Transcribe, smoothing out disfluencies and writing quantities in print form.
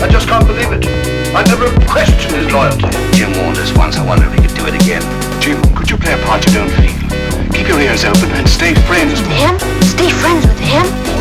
I just can't believe it. I never questioned his loyalty. Jim warned us once. I wonder if he could do it again. Jim, could you play a part you don't feel? Keep your ears open and stay friends with him. Stay friends with him?